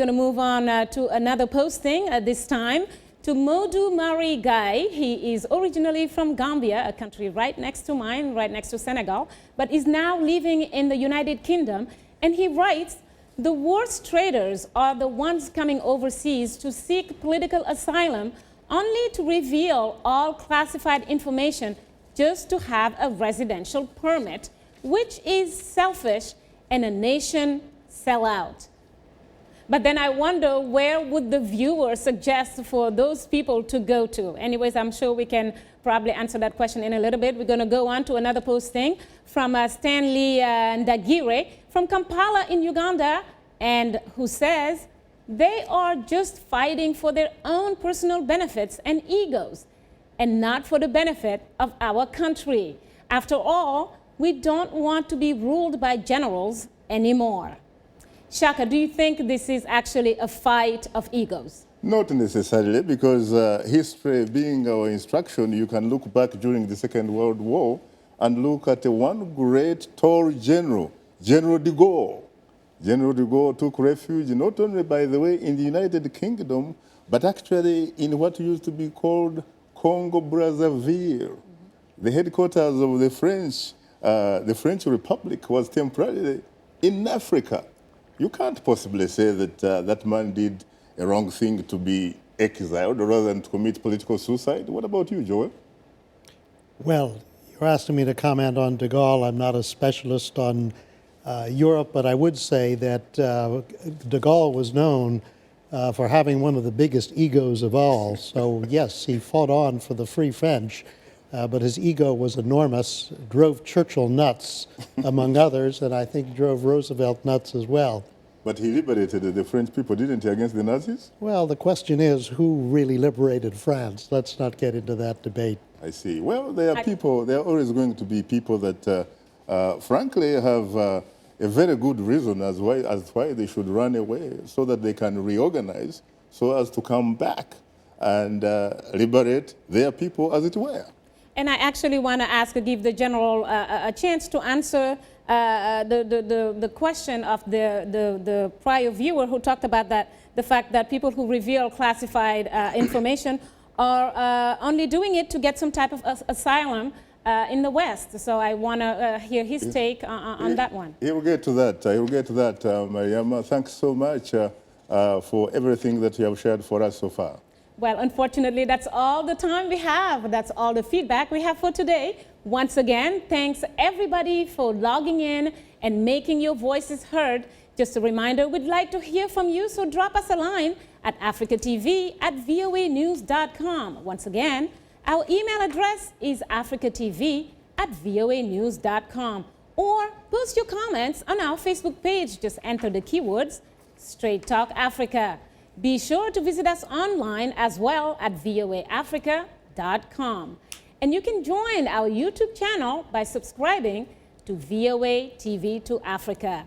Going to move on to another posting, this time to Modu Mari Gai. He is originally from Gambia, a country right next to mine, right next to Senegal, but is now living in the United Kingdom. And he writes, the worst traitors are the ones coming overseas to seek political asylum only to reveal all classified information just to have a residential permit, which is selfish and a nation sellout. But then I wonder, where would the viewer suggest for those people to go to? Anyways, I'm sure we can probably answer that question in a little bit. We're going to go on to another posting from Stanley Ndagire from Kampala in Uganda, and who says they are just fighting for their own personal benefits and egos, and not for the benefit of our country. After all, we don't want to be ruled by generals anymore. Shaka, do you think this is actually a fight of egos? Not necessarily, because history being our instruction, you can look back during the Second World War and look at one great tall general, General de Gaulle. General de Gaulle took refuge not only, by the way, in the United Kingdom, but actually in what used to be called Congo-Brazzaville. The headquarters of the French Republic was temporarily in Africa. You can't possibly say that that man did a wrong thing to be exiled rather than to commit political suicide. What about you, Joel? Well, you're asking me to comment on de Gaulle. I'm not a specialist on Europe, but I would say that de Gaulle was known for having one of the biggest egos of all. So yes, he fought on for the Free French, but his ego was enormous, drove Churchill nuts, among others, and I think drove Roosevelt nuts as well. But he liberated the French people, didn't he, against the Nazis? Well, the question is, who really liberated France? Let's not get into that debate. I see. Well, there are people, there are always going to be people that, frankly, have a very good reason as why they should run away, so that they can reorganize, so as to come back and liberate their people, as it were. And I actually want to give the general a chance to answer the question of the prior viewer who talked about the fact that people who reveal classified information are only doing it to get some type of asylum in the West. So I want to hear his take on that one. He will get to that. He will get to that, Mariama. Thanks so much for everything that you have shared for us so far. Well, unfortunately, that's all the time we have. That's all the feedback we have for today. Once again, thanks everybody for logging in and making your voices heard. Just a reminder, we'd like to hear from you, so drop us a line at africatv@voanews.com. Once again, our email address is africatv@voanews.com. Or post your comments on our Facebook page. Just enter the keywords Straight Talk Africa. Be sure to visit us online as well at voaafrica.com. And you can join our YouTube channel by subscribing to VOA TV to Africa.